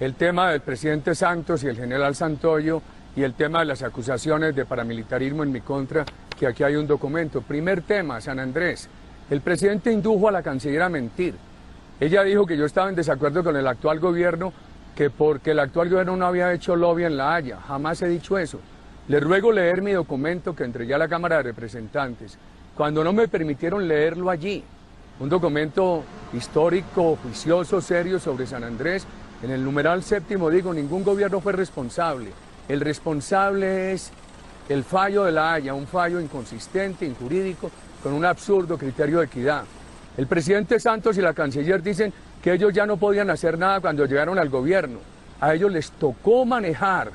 el tema del presidente Santos y el general Santoyo y el tema de las acusaciones de paramilitarismo en mi contra, que aquí hay un documento. Primer tema, San Andrés. El presidente indujo a la canciller a mentir. Ella dijo que yo estaba en desacuerdo con el actual gobierno, que porque el actual gobierno no había hecho lobby en La Haya. Jamás he dicho eso. Le ruego leer mi documento que entregué a la Cámara de Representantes, cuando no me permitieron leerlo allí. Un documento histórico, juicioso, serio sobre San Andrés. En el numeral 7º digo, ningún gobierno fue responsable. El responsable es el fallo de La Haya, un fallo inconsistente, injurídico, con un absurdo criterio de equidad. El presidente Santos y la canciller dicen que ellos ya no podían hacer nada cuando llegaron al gobierno. A ellos les tocó manejar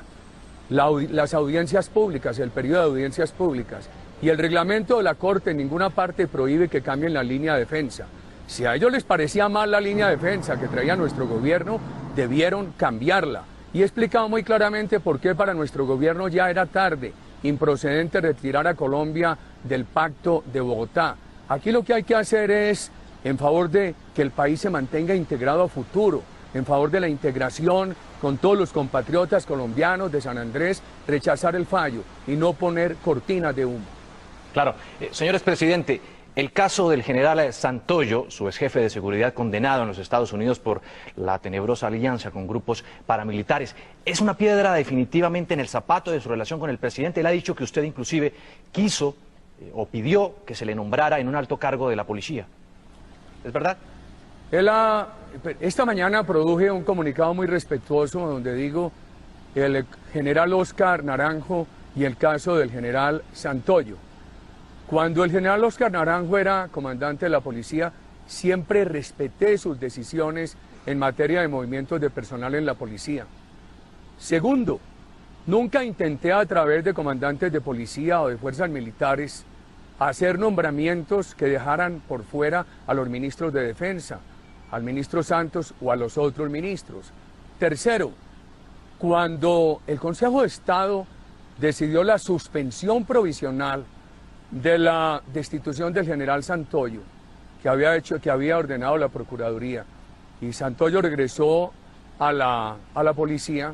las audiencias públicas, el periodo de audiencias públicas. Y el reglamento de la Corte en ninguna parte prohíbe que cambien la línea de defensa. Si a ellos les parecía mal la línea de defensa que traía nuestro gobierno, debieron cambiarla. Y he explicado muy claramente por qué para nuestro gobierno ya era tarde, improcedente retirar a Colombia del Pacto de Bogotá. Aquí lo que hay que hacer es, en favor de que el país se mantenga integrado a futuro, en favor de la integración con todos los compatriotas colombianos de San Andrés, rechazar el fallo y no poner cortinas de humo. Claro. Señor expresidente, el caso del general Santoyo, su ex jefe de seguridad condenado en los Estados Unidos por la tenebrosa alianza con grupos paramilitares, es una piedra definitivamente en el zapato de su relación con el presidente. Él ha dicho que usted inclusive quiso o pidió que se le nombrara en un alto cargo de la policía. ¿Es verdad? Esta mañana produje un comunicado muy respetuoso donde digo el general Oscar Naranjo y el caso del general Santoyo. Cuando el general Oscar Naranjo era comandante de la policía, siempre respeté sus decisiones en materia de movimientos de personal en la policía. Segundo, nunca intenté a través de comandantes de policía o de fuerzas militares hacer nombramientos que dejaran por fuera a los ministros de defensa, al ministro Santos o a los otros ministros. Tercero, cuando el Consejo de Estado decidió la suspensión provisional de la destitución del general Santoyo, que había ordenado la Procuraduría, y Santoyo regresó a la policía,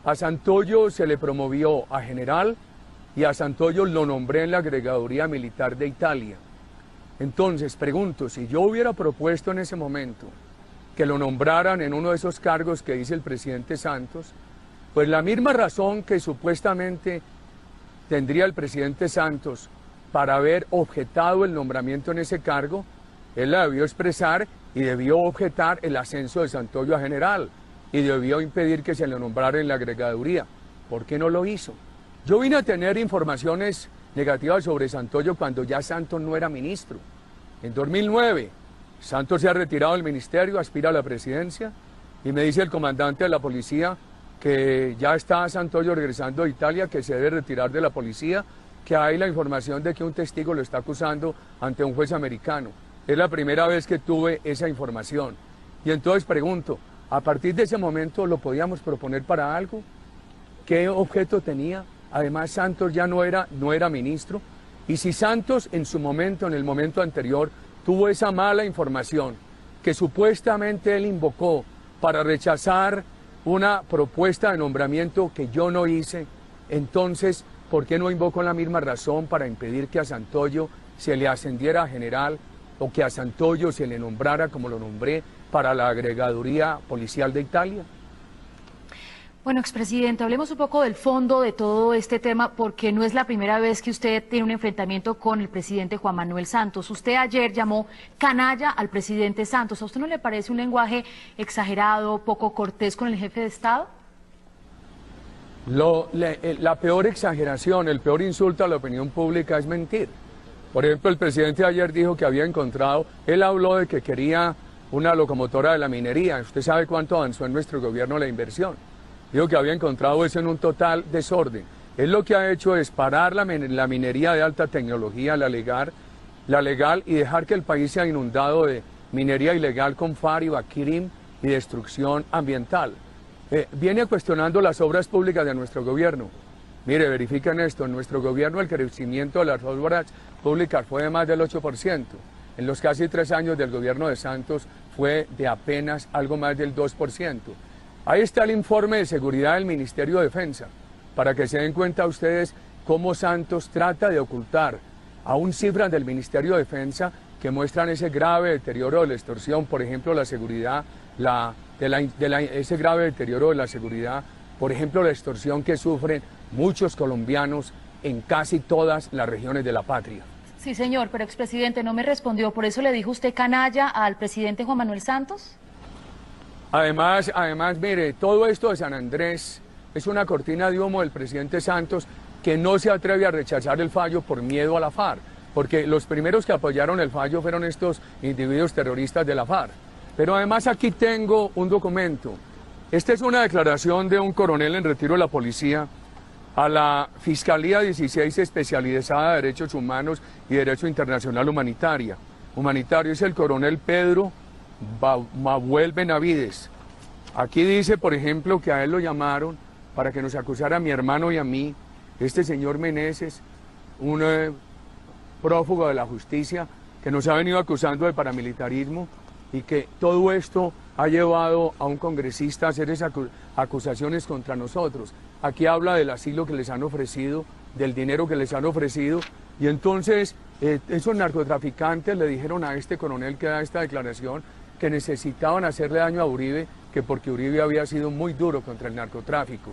a Santoyo se le promovió a general y a Santoyo lo nombré en la Agregaduría Militar de Italia. Entonces, pregunto, si yo hubiera propuesto en ese momento que lo nombraran en uno de esos cargos que dice el presidente Santos, pues la misma razón que supuestamente tendría el presidente Santos para haber objetado el nombramiento en ese cargo, él la debió expresar y debió objetar el ascenso de Santoyo a general y debió impedir que se le nombrara en la agregaduría. ¿Por qué no lo hizo? Yo vine a tener informaciones negativas sobre Santoyo cuando ya Santos no era ministro. En 2009, Santos se ha retirado del ministerio, aspira a la presidencia, y me dice el comandante de la policía que ya está Santoyo regresando de Italia, que se debe retirar de la policía, que hay la información de que un testigo lo está acusando ante un juez americano. Es la primera vez que tuve esa información. Y entonces pregunto, ¿a partir de ese momento lo podíamos proponer para algo? ¿Qué objeto tenía? Además, Santos ya no era ministro. Y si Santos en su momento, en el momento anterior, tuvo esa mala información que supuestamente él invocó para rechazar una propuesta de nombramiento que yo no hice, entonces, ¿por qué no invocó la misma razón para impedir que a Santoyo se le ascendiera a general o que a Santoyo se le nombrara como lo nombré para la Agregaduría Policial de Italia? Bueno, expresidente, hablemos un poco del fondo de todo este tema, porque no es la primera vez que usted tiene un enfrentamiento con el presidente Juan Manuel Santos. Usted ayer llamó canalla al presidente Santos. ¿A usted no le parece un lenguaje exagerado, poco cortés con el jefe de Estado? La peor exageración, el peor insulto a la opinión pública es mentir. Por ejemplo, el presidente ayer dijo que había encontrado, él habló de que quería una locomotora de la minería. Usted sabe cuánto avanzó en nuestro gobierno la inversión. Dijo que había encontrado eso en un total desorden. Él lo que ha hecho es parar la minería de alta tecnología, la legal, y dejar que el país sea inundado de minería ilegal con FARC y Baquirim y destrucción ambiental. Viene cuestionando las obras públicas de nuestro gobierno. Mire, verifiquen esto, en nuestro gobierno el crecimiento de las obras públicas fue de más del 8%. En los casi 3 años del gobierno de Santos fue de apenas algo más del 2%. Ahí está el informe de seguridad del Ministerio de Defensa, para que se den cuenta ustedes cómo Santos trata de ocultar aún cifras del Ministerio de Defensa que muestran ese grave deterioro de la extorsión, por ejemplo, la seguridad, ese grave deterioro de la seguridad, por ejemplo, la extorsión que sufren muchos colombianos en casi todas las regiones de la patria. Sí, señor, pero expresidente no me respondió, ¿por eso le dijo usted canalla al presidente Juan Manuel Santos? Además, mire, todo esto de San Andrés es una cortina de humo del presidente Santos que no se atreve a rechazar el fallo por miedo a la FARC, porque los primeros que apoyaron el fallo fueron estos individuos terroristas de la FARC. Pero además aquí tengo un documento. Esta es una declaración de un coronel en retiro de la policía a la Fiscalía 16 especializada de Derechos Humanos y Derecho Internacional Humanitario. Es el coronel Pedro Mabuel Benavides. Aquí dice, por ejemplo, que a él lo llamaron para que nos acusara a mi hermano y a mí, este señor Meneses, un prófugo de la justicia, que nos ha venido acusando de paramilitarismo y que todo esto ha llevado a un congresista a hacer esas acusaciones contra nosotros. Aquí habla del asilo que les han ofrecido, del dinero que les han ofrecido, y entonces esos narcotraficantes le dijeron a este coronel que da esta declaración que necesitaban hacerle daño a Uribe, que porque Uribe había sido muy duro contra el narcotráfico.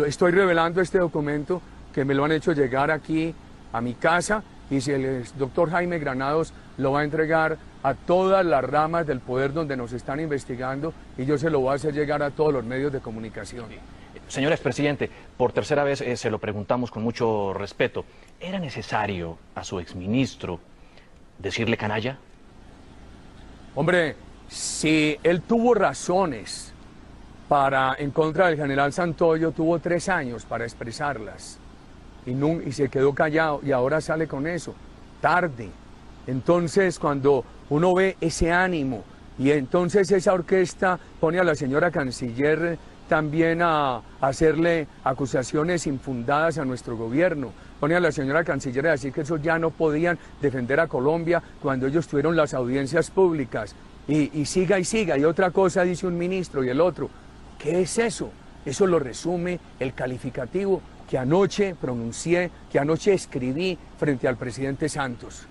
Estoy revelando este documento que me lo han hecho llegar aquí a mi casa, y si el doctor Jaime Granados lo va a entregar a todas las ramas del poder donde nos están investigando, y yo se lo voy a hacer llegar a todos los medios de comunicación. Señor expresidente, por tercera vez se lo preguntamos con mucho respeto. ¿Era necesario a su exministro decirle canalla? Hombre, si él tuvo razones en contra del general Santoyo, tuvo 3 años para expresarlas y se quedó callado y ahora sale con eso, tarde. Entonces, cuando uno ve ese ánimo y entonces esa orquesta pone a la señora canciller también a hacerle acusaciones infundadas a nuestro gobierno, pone a la señora canciller a decir que eso ya no podían defender a Colombia cuando ellos tuvieron las audiencias públicas, y siga y siga, y otra cosa dice un ministro y el otro. ¿Qué es eso? Eso lo resume el calificativo que anoche pronuncié, que anoche escribí frente al presidente Santos.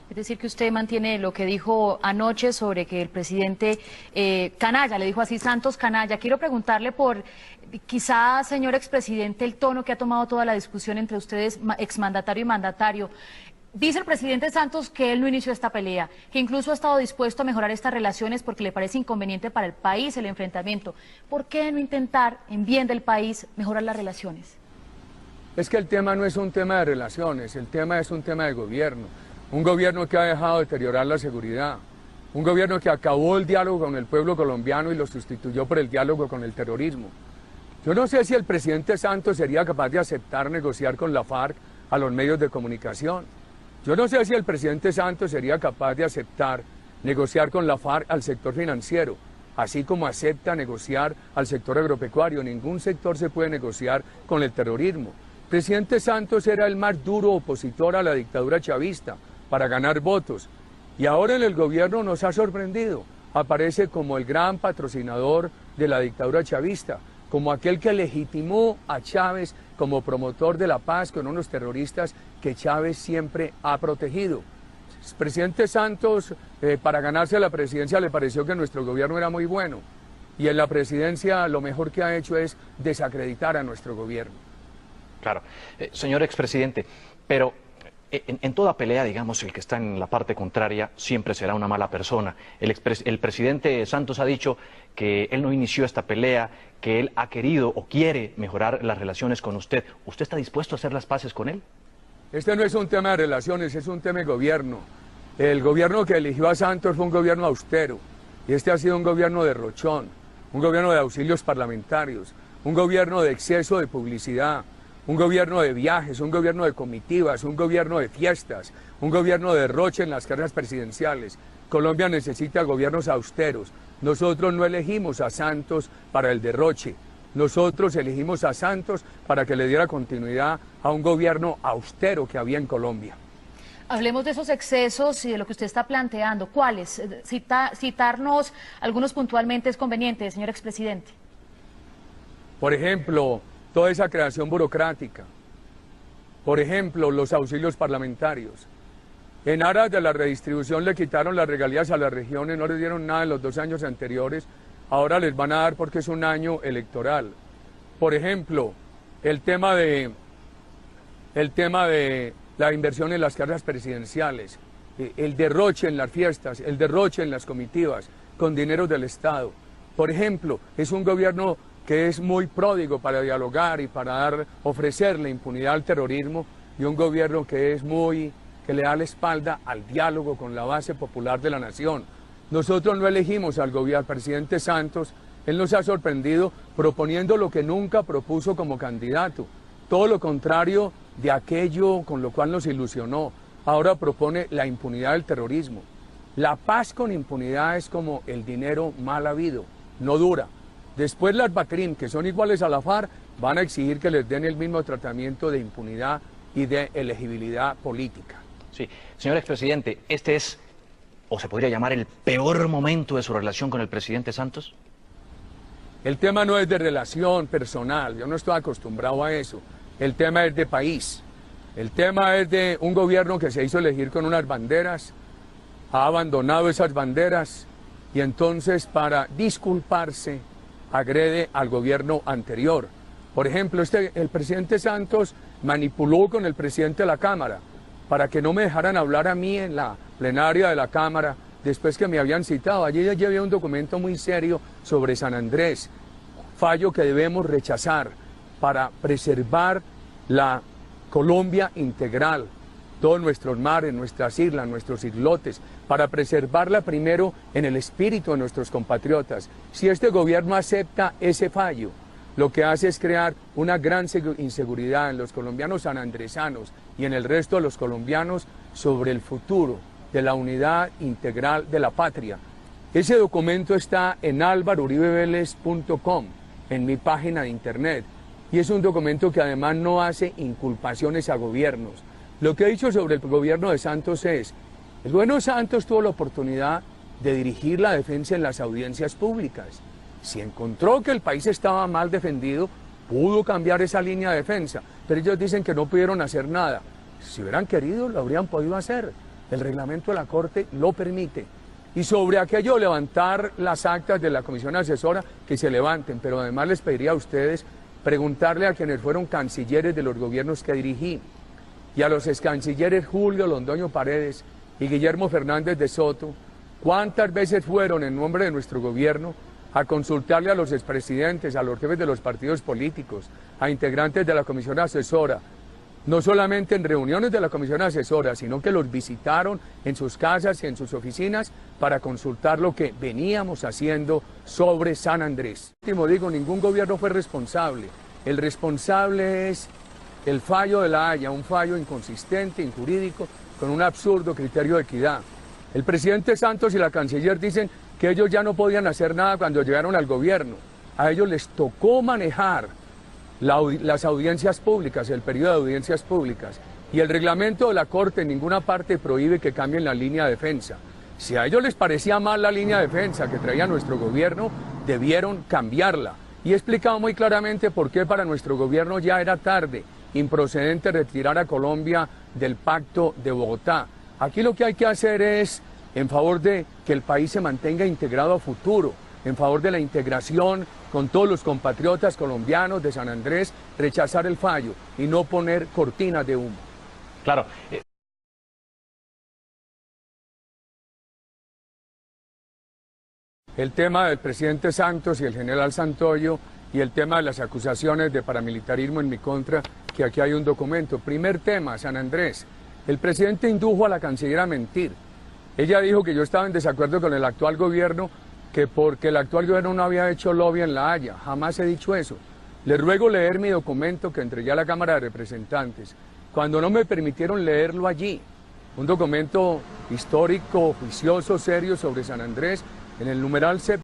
Es decir, que usted mantiene lo que dijo anoche sobre que el presidente canalla, le dijo así Santos canalla. Quiero preguntarle por, quizá, señor expresidente, el tono que ha tomado toda la discusión entre ustedes, exmandatario y mandatario. Dice el presidente Santos que él no inició esta pelea, que incluso ha estado dispuesto a mejorar estas relaciones porque le parece inconveniente para el país el enfrentamiento. ¿Por qué no intentar, en bien del país, mejorar las relaciones? Es que el tema no es un tema de relaciones, el tema es un tema de gobierno. Un gobierno que ha dejado deteriorar la seguridad, un gobierno que acabó el diálogo con el pueblo colombiano y lo sustituyó por el diálogo con el terrorismo. Yo no sé si el presidente Santos sería capaz de aceptar negociar con la FARC a los medios de comunicación. Yo no sé si el presidente Santos sería capaz de aceptar negociar con la FARC al sector financiero, así como acepta negociar al sector agropecuario. Ningún sector se puede negociar con el terrorismo. El presidente Santos era el más duro opositor a la dictadura chavista para ganar votos, y ahora en el gobierno nos ha sorprendido, aparece como el gran patrocinador de la dictadura chavista, como aquel que legitimó a Chávez como promotor de la paz con unos terroristas que Chávez siempre ha protegido. El presidente Santos, para ganarse la presidencia, le pareció que nuestro gobierno era muy bueno, y en la presidencia lo mejor que ha hecho es desacreditar a nuestro gobierno. Claro. Señor expresidente, pero en toda pelea, digamos, el que está en la parte contraria siempre será una mala persona. El presidente Santos ha dicho que él no inició esta pelea, que él ha querido o quiere mejorar las relaciones con usted. ¿Usted está dispuesto a hacer las paces con él? Este no es un tema de relaciones, es un tema de gobierno. El gobierno que eligió a Santos fue un gobierno austero, y este ha sido un gobierno derrochón, un gobierno de auxilios parlamentarios, un gobierno de exceso de publicidad, un gobierno de viajes, un gobierno de comitivas, un gobierno de fiestas, un gobierno de derroche en las carreras presidenciales. Colombia necesita gobiernos austeros. Nosotros no elegimos a Santos para el derroche. Nosotros elegimos a Santos para que le diera continuidad a un gobierno austero que había en Colombia. Hablemos de esos excesos y de lo que usted está planteando. ¿Cuáles? Citarnos algunos puntualmente es conveniente, señor expresidente. Por ejemplo, toda esa creación burocrática. Por ejemplo, los auxilios parlamentarios. En aras de la redistribución le quitaron las regalías a las regiones, no les dieron nada en los 2 años anteriores, ahora les van a dar porque es un año electoral. Por ejemplo, el tema de la inversión en las carreras presidenciales, el derroche en las fiestas, el derroche en las comitivas, con dinero del Estado. Por ejemplo, es un gobierno que es muy pródigo para dialogar y para ofrecerle impunidad al terrorismo, y un gobierno que le da la espalda al diálogo con la base popular de la nación. Nosotros no elegimos al presidente Santos, él nos ha sorprendido proponiendo lo que nunca propuso como candidato, todo lo contrario de aquello con lo cual nos ilusionó. Ahora propone la impunidad del terrorismo. La paz con impunidad es como el dinero mal habido, no dura. Después las BACRIM, que son iguales a la FARC, van a exigir que les den el mismo tratamiento de impunidad y de elegibilidad política. Sí, señor expresidente, ¿este es, o se podría llamar, el peor momento de su relación con el presidente Santos? El tema no es de relación personal, yo no estoy acostumbrado a eso. El tema es de país. El tema es de un gobierno que se hizo elegir con unas banderas, ha abandonado esas banderas y entonces para disculparse agrede al gobierno anterior. Por ejemplo, el presidente Santos manipuló con el presidente de la Cámara para que no me dejaran hablar a mí en la plenaria de la Cámara después que me habían citado. Allí ya llevé un documento muy serio sobre San Andrés, fallo que debemos rechazar para preservar la Colombia integral, todos nuestros mares, nuestras islas, nuestros islotes, para preservarla primero en el espíritu de nuestros compatriotas. Si este gobierno acepta ese fallo, lo que hace es crear una gran inseguridad en los colombianos sanandresanos y en el resto de los colombianos sobre el futuro de la unidad integral de la patria. Ese documento está en alvarouribeveles.com, en mi página de internet, y es un documento que además no hace inculpaciones a gobiernos. Lo que he dicho sobre el gobierno de Santos es, el gobierno de Santos tuvo la oportunidad de dirigir la defensa en las audiencias públicas. Si encontró que el país estaba mal defendido, pudo cambiar esa línea de defensa, pero ellos dicen que no pudieron hacer nada. Si hubieran querido, lo habrían podido hacer. El reglamento de la Corte lo permite. Y sobre aquello, levantar las actas de la comisión asesora, que se levanten, pero además les pediría a ustedes preguntarle a quienes fueron cancilleres de los gobiernos que dirigí, y a los excancilleres Julio Londoño Paredes y Guillermo Fernández de Soto, cuántas veces fueron en nombre de nuestro gobierno a consultarle a los expresidentes, a los jefes de los partidos políticos, a integrantes de la comisión asesora, no solamente en reuniones de la comisión asesora, sino que los visitaron en sus casas y en sus oficinas para consultar lo que veníamos haciendo sobre San Andrés. Último digo, ningún gobierno fue responsable. El responsable es el fallo de La Haya, un fallo inconsistente, injurídico, con un absurdo criterio de equidad. El presidente Santos y la canciller dicen que ellos ya no podían hacer nada cuando llegaron al gobierno. A ellos les tocó manejar las audiencias públicas, el periodo de audiencias públicas, y el reglamento de la Corte en ninguna parte prohíbe que cambien la línea de defensa. Si a ellos les parecía mal la línea de defensa que traía nuestro gobierno, debieron cambiarla. Y he explicado muy claramente por qué para nuestro gobierno ya era tarde, improcedente retirar a Colombia del Pacto de Bogotá. Aquí lo que hay que hacer es, en favor de que el país se mantenga integrado a futuro, en favor de la integración con todos los compatriotas colombianos de San Andrés, rechazar el fallo y no poner cortinas de humo. Claro. El tema del presidente Santos y el general Santoyo y el tema de las acusaciones de paramilitarismo en mi contra, que aquí hay un documento. Primer tema, San Andrés. El presidente indujo a la canciller a mentir. Ella dijo que yo estaba en desacuerdo con el actual gobierno, que porque el actual gobierno no había hecho lobby en La Haya. Jamás he dicho eso. Le ruego leer mi documento que entregué a la Cámara de Representantes, cuando no me permitieron leerlo allí. Un documento histórico, juicioso, serio sobre San Andrés, en el numeral